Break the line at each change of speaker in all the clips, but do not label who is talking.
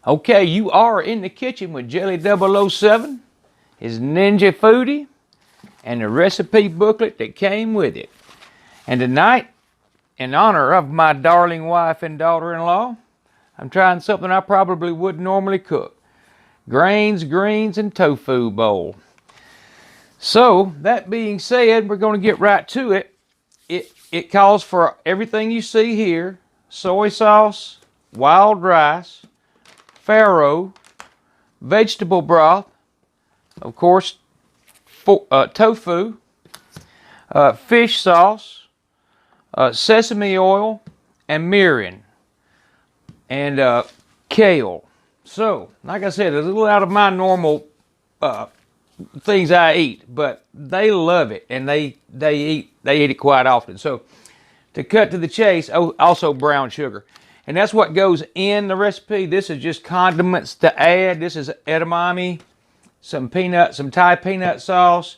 Okay, you are in the kitchen with Jelly 007, his Ninja Foodie, and the recipe booklet that came with it. And tonight, in honor of my darling wife and daughter-in-law, I'm trying something I probably wouldn't normally cook. Grains, greens, and tofu bowl. So, that being said, we're going to get right to it. It calls for everything you see here: soy sauce, wild rice, farro, vegetable broth, of course, tofu, fish sauce, sesame oil, and mirin, and kale. So, like I said, it's a little out of my normal things I eat, but they love it, and they eat it quite often. So, to cut to the chase, also brown sugar. And that's what goes in the recipe. This is just condiments to add. This is edamame, some Thai peanut sauce,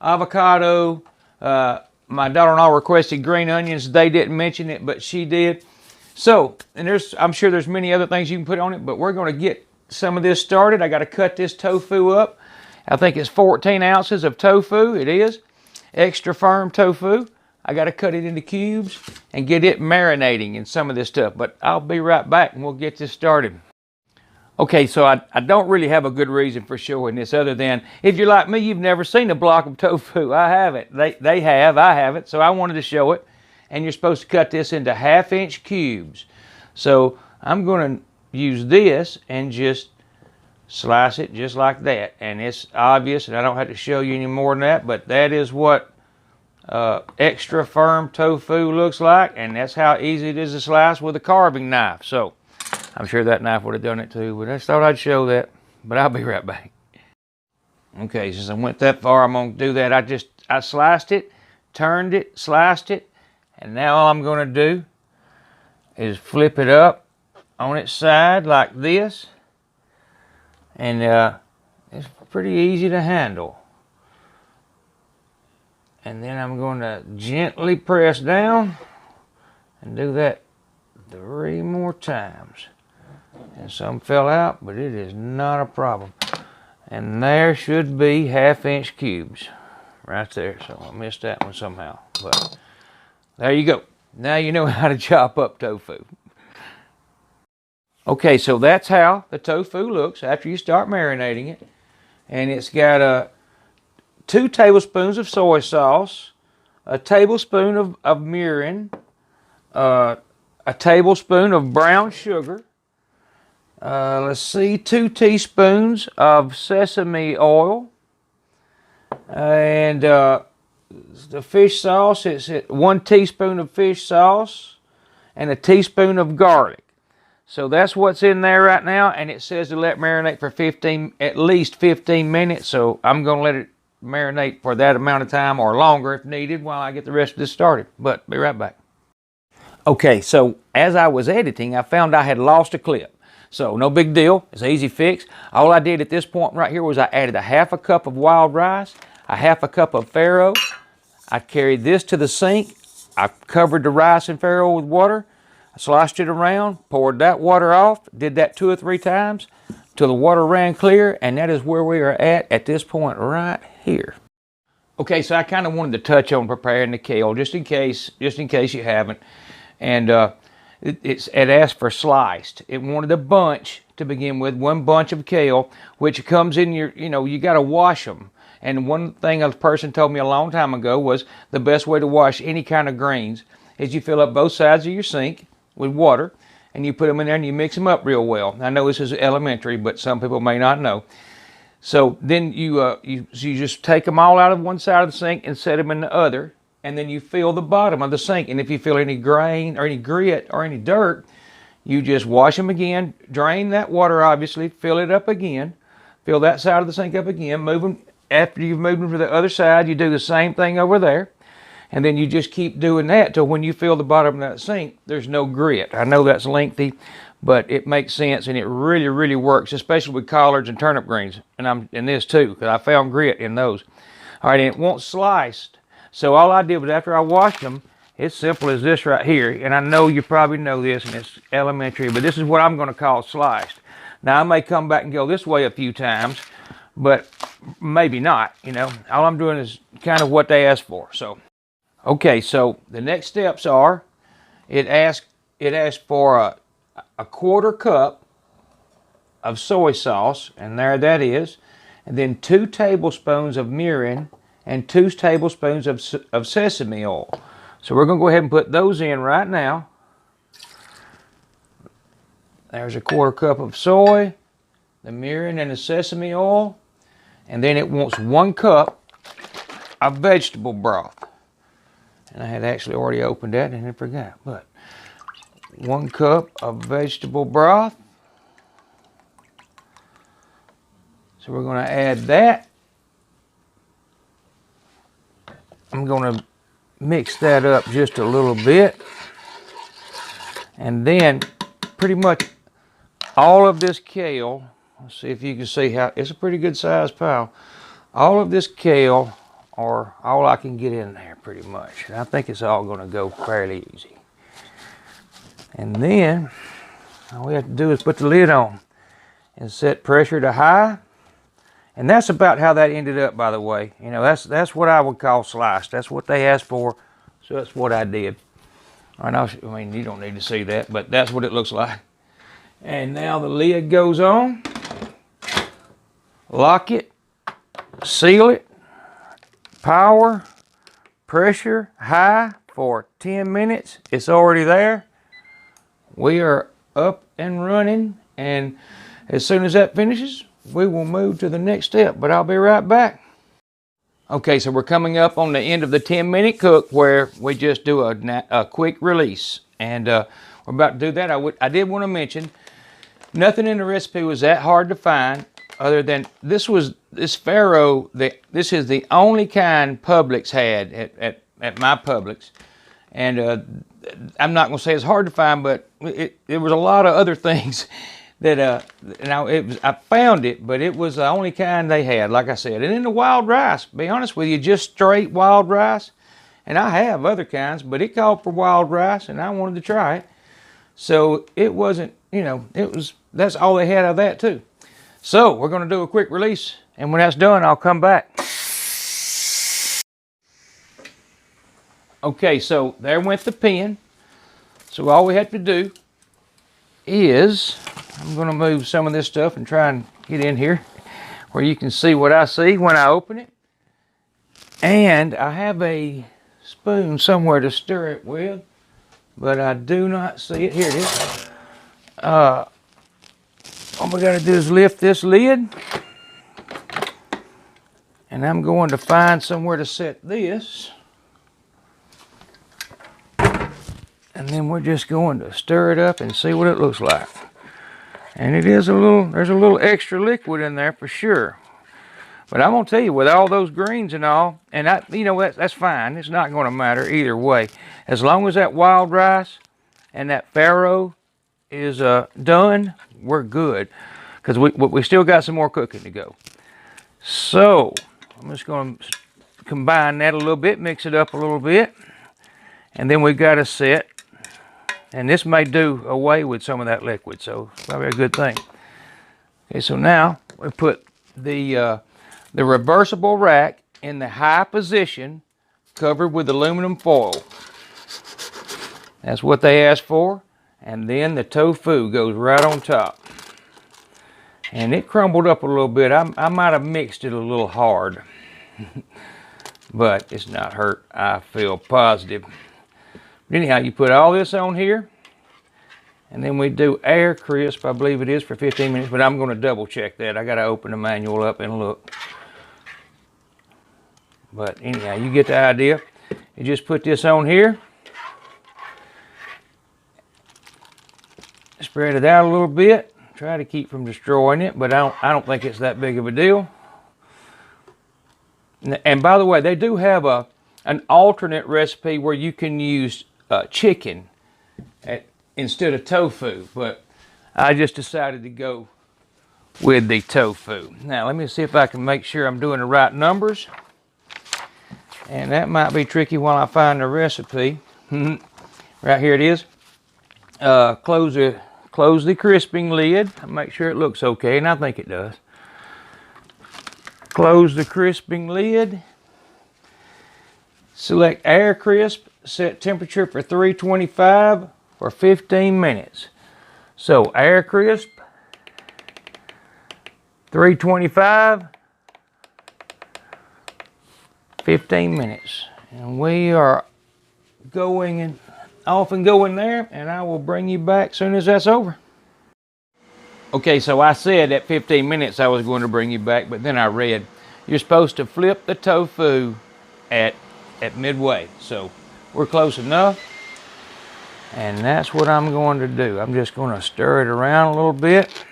avocado. My daughter-in-law requested green onions. They didn't mention it, but she did. So, and I'm sure there's many other things you can put on it, but we're going to get some of this started. I got to cut this tofu up. I think it's 14 ounces of tofu. It is extra firm tofu. I got to cut it into cubes and get it marinating in some of this stuff. But I'll be right back and we'll get this started. Okay, so I don't really have a good reason for showing this other than, if you're like me, you've never seen a block of tofu. I haven't. They have. I haven't. So I wanted to show it. And you're supposed to cut this into 1/2-inch cubes. So I'm going to use this and just slice it just like that. And it's obvious, and I don't have to show you any more than that, but that is what extra firm tofu looks like, and that's how easy it is to slice with a carving knife. So I'm sure that knife would have done it too, but I just thought I'd show that. But I'll be right back. Okay, since I went that far, I'm going to do that. I sliced it, turned it, sliced it, and now all I'm going to do is flip it up on its side like this, and it's pretty easy to handle. And then I'm going to gently press down and do that 3 more times. And some fell out, but it is not a problem. And there should be 1/2-inch cubes right there. So I missed that one somehow. But there you go. Now you know how to chop up tofu. Okay, so that's how the tofu looks after you start marinating it. And it's got 2 tablespoons of soy sauce, a tablespoon of mirin, a tablespoon of brown sugar, let's see, 2 teaspoons of sesame oil, and the fish sauce, it's 1 teaspoon of fish sauce, and a teaspoon of garlic. So that's what's in there right now, and it says to let marinate for at least 15 minutes, so I'm going to let it marinate for that amount of time or longer if needed while I get the rest of this started. But be right back. Okay, so as I was editing, I found I had lost a clip. So no big deal. It's an easy fix. All I did at this point right here was I added 1/2 cup of wild rice, 1/2 cup of farro. I carried this to the sink. I covered the rice and farro with water. I sloshed it around, poured that water off, did that 2 or 3 times till the water ran clear, and that is where we are at this point right here. Okay, so I kind of wanted to touch on preparing the kale just in case you haven't. And it asked for sliced. It wanted a bunch to begin with, 1 bunch of kale, which comes in you got to wash them. And one thing a person told me a long time ago was the best way to wash any kind of greens is you fill up both sides of your sink with water, and you put them in there and you mix them up real well. I know this is elementary, but some people may not know. So then you just take them all out of one side of the sink and set them in the other, and then you fill the bottom of the sink. And if you feel any grain or any grit or any dirt, you just wash them again, drain that water obviously, fill it up again, fill that side of the sink up again, move them. After you've moved them to the other side, you do the same thing over there. And then you just keep doing that till when you fill the bottom of that sink, there's no grit. I know that's lengthy, but it makes sense, and it really, really works, especially with collards and turnip greens. And I'm in this too, because I found grit in those. All right, and it won't sliced. So all I did was after I washed them, it's simple as this right here. And I know you probably know this, and it's elementary, but this is what I'm going to call sliced. Now I may come back and go this way a few times, but maybe not, you know. All I'm doing is kind of what they asked for. So, okay, so the next steps are, it asked for a quarter cup of soy sauce, and there that is, and then 2 tablespoons of mirin and 2 tablespoons of sesame oil. So we're going to go ahead and put those in right now. There's a quarter cup of soy, the mirin and the sesame oil, and then it wants 1 cup of vegetable broth. And I had actually already opened that and I forgot, but 1 cup of vegetable broth. So we're going to add that. I'm going to mix that up just a little bit. And then pretty much all of this kale, let's see if you can see how, it's a pretty good sized pile. All of this kale, or all I can get in there pretty much. And I think it's all going to go fairly easy. And then all we have to do is put the lid on and set pressure to high. And that's about how that ended up, by the way. You know, that's what I would call sliced. That's what they asked for, so that's what I did. I mean, you don't need to see that, but that's what it looks like. And now the lid goes on. Lock it, seal it, power, pressure, high for 10 minutes. It's already there. We are up and running, and as soon as that finishes, we will move to the next step, but I'll be right back. Okay, so we're coming up on the end of the 10-minute cook where we just do a quick release. And we're about to do that. I did want to mention, nothing in the recipe was that hard to find other than this Farro, this is the only kind Publix had at my Publix. And I'm not going to say it's hard to find, but there was a lot of other things that I found it, but it was the only kind they had, like I said. And then the wild rice, be honest with you, just straight wild rice. And I have other kinds, but it called for wild rice, and I wanted to try it. So it wasn't, you know, that's all they had of that too. So we're going to do a quick release, and when that's done, I'll come back. Okay, so there went the pen. So all we have to do is, I'm going to move some of this stuff and try and get in here where you can see what I see when I open it. And I have a spoon somewhere to stir it with, but I do not see it. Here it is. All we got to do is lift this lid, and I'm going to find somewhere to set this. And then we're just going to stir it up and see what it looks like. And it is there's a little extra liquid in there for sure. But I'm going to tell you, with all those greens and all, and you know, that's fine. It's not going to matter either way. As long as that wild rice and that Farro is done, we're good. Because we still got some more cooking to go. So, I'm just going to combine that a little bit, mix it up a little bit. And then we've got to set. And this may do away with some of that liquid, so it's probably a good thing. Okay, so now we put the reversible rack in the high position, covered with aluminum foil. That's what they asked for. And then the tofu goes right on top. And it crumbled up a little bit. I might have mixed it a little hard. But it's not hurt, I feel positive. Anyhow, you put all this on here, and then we do AIRFRYER, I believe it is, for 15 minutes, but I'm going to double check that. I got to open the manual up and look. But anyhow, you get the idea. You just put this on here, spread it out a little bit, try to keep from destroying it, but I don't think it's that big of a deal. And by the way, they do have an alternate recipe where you can use chicken instead of tofu, but I just decided to go with the tofu. Now let me see if I can make sure I'm doing the right numbers, and that might be tricky while I find the recipe. Right here it is. Close close the crisping lid. Make sure it looks okay, and I think it does. Close the crisping lid. Select AIRFRYER, set temperature for 325 for 15 minutes. So AIRFRYER, 325, 15 minutes. And we are going and off and going there, and I will bring you back as soon as that's over. Okay, so I said at 15 minutes I was going to bring you back, but then I read you're supposed to flip the tofu at midway. So we're close enough, and that's what I'm going to do. I'm just going to stir it around a little bit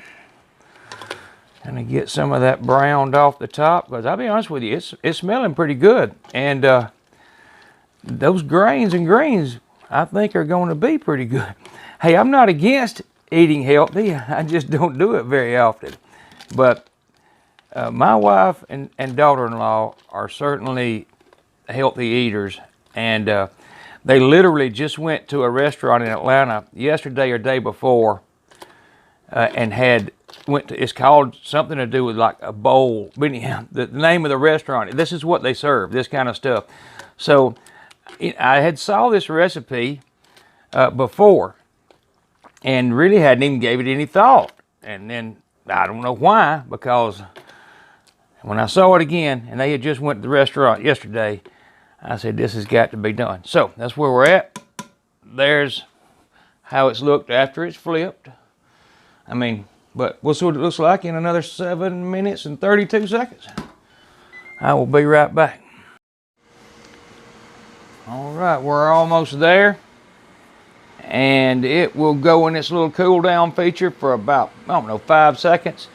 and to get some of that browned off the top, because I'll be honest with you, it's smelling pretty good. And those grains and greens I think are going to be pretty good. Hey, I'm not against eating healthy. I just don't do it very often. But my wife and daughter-in-law are certainly healthy eaters, and they literally just went to a restaurant in Atlanta yesterday or day before, and it's called something to do with like a bowl. But anyhow, the name of the restaurant, this is what they serve, this kind of stuff. So I had saw this recipe before and really hadn't even gave it any thought. And then I don't know why, because when I saw it again and they had just went to the restaurant yesterday, I said, this has got to be done. So that's where we're at. There's how it's looked after it's flipped. I mean, but we'll see what it looks like in another 7 minutes and 32 seconds. I will be right back. All right, we're almost there. And it will go in this little cool down feature for about, I don't know, 5 seconds.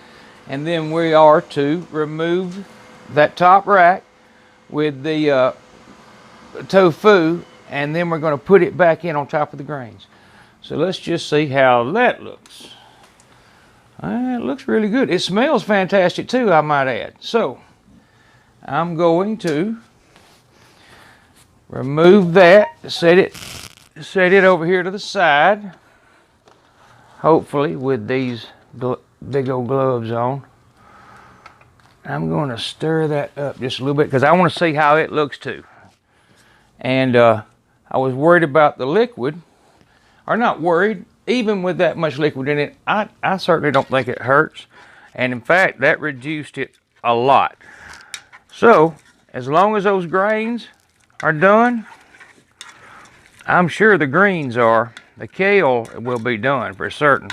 And then we are to remove that top rack with the tofu, and then we're going to put it back in on top of the grains. So let's just see how that looks. It looks really good. It smells fantastic too, I might add. So I'm going to remove that, set it over here to the side, hopefully with these big old gloves on. I'm going to stir that up just a little bit because I want to see how it looks too. And I was worried about the liquid, or not worried, even with that much liquid in it, I certainly don't think it hurts. And in fact, that reduced it a lot. So as long as those grains are done, I'm sure the greens are. The kale will be done for certain.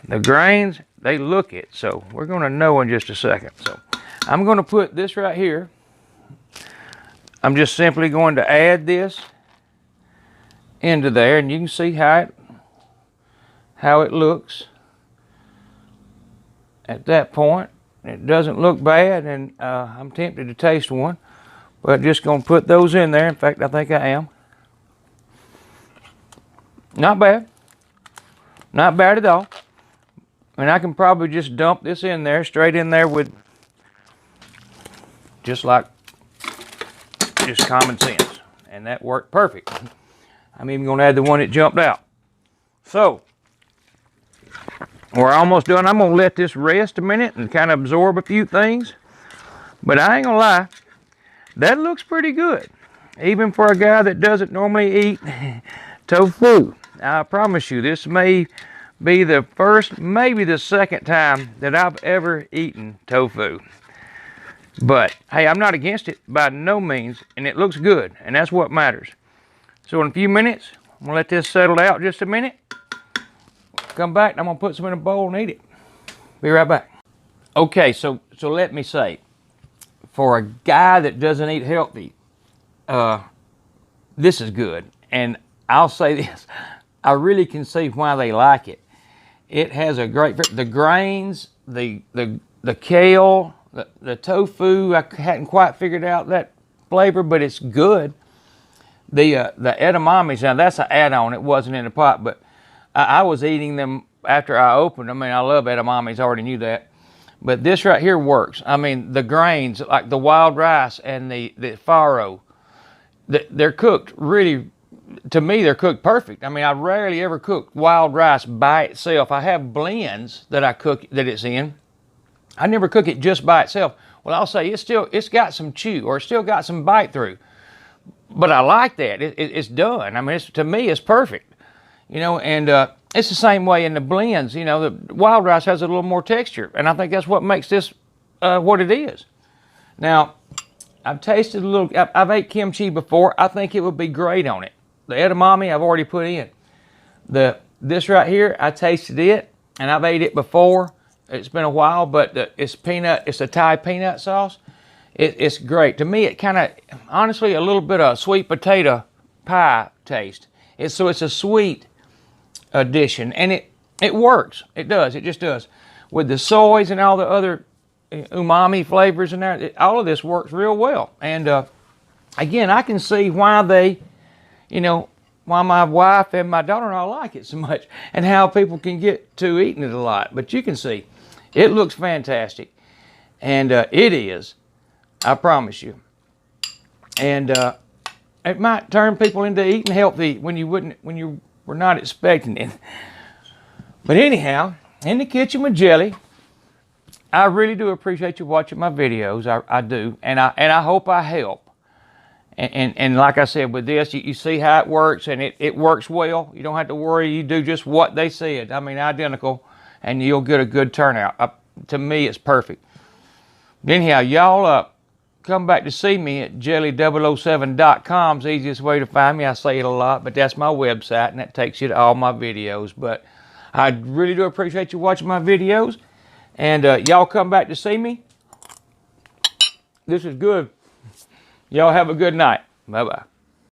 The grains, they look it, so we're going to know in just a second. So I'm going to put this right here. I'm just simply going to add this into there, and you can see how it looks at that point. It doesn't look bad, and I'm tempted to taste one, but just going to put those in there. In fact, I think I am. Not bad. Not bad at all. And I can probably just dump this in there, straight in there with just common sense. And that worked perfect. I'm even going to add the one that jumped out. So, we're almost done. I'm going to let this rest a minute and kind of absorb a few things. But I ain't going to lie, that looks pretty good. Even for a guy that doesn't normally eat tofu. I promise you, this may be the first, maybe the second time that I've ever eaten tofu. But hey, I'm not against it by no means, and it looks good, and that's what matters. So in a few minutes, I'm gonna let this settle out just a minute. Come back, and I'm gonna put some in a bowl and eat it. Be right back. Okay, so let me say, for a guy that doesn't eat healthy, this is good. And I'll say this, I really can see why they like it. It has a great, the grains, the kale, the tofu, I hadn't quite figured out that flavor, but it's good. The edamames, now that's an add-on, it wasn't in the pot, but I was eating them after I opened them. I mean, I love edamames, I already knew that. But this right here works. I mean, the grains, like the wild rice and the farro, they're cooked really, to me, they're cooked perfect. I mean, I rarely ever cook wild rice by itself. I have blends that I cook that it's in. I never cook it just by itself. Well, I'll say it's got some chew, or it's still got some bite through. But I like that. It's done. I mean, to me, it's perfect. You know, and it's the same way in the blends. You know, the wild rice has a little more texture, and I think that's what makes this what it is. Now, I've tasted a little. I've ate kimchi before. I think it would be great on it. The edamame I've already put in. This right here, I tasted it, and I've ate it before. It's been a while, but it's a Thai peanut sauce. It's great. To me, it kind of, honestly, a little bit of sweet potato pie taste. So it's a sweet addition, and it works. It does. It just does. With the soys and all the other umami flavors in there, all of this works real well. And again, I can see why they, you know, why my wife and my daughter-in-law like it so much, and how people can get to eating it a lot. But you can see, it looks fantastic, and it is, I promise you. And it might turn people into eating healthy when you were not expecting it. But anyhow, in the kitchen with Jelly, I really do appreciate you watching my videos. I do, and I hope I help. And like I said, with this, you see how it works, and it works well. You don't have to worry. You do just what they said. I mean, identical, and you'll get a good turnout. To me, it's perfect. Anyhow, y'all come back to see me at jelly007.com. It's the easiest way to find me. I say it a lot, but that's my website, and that takes you to all my videos. But I really do appreciate you watching my videos, and y'all come back to see me. This is good. Y'all have a good night. Bye-bye.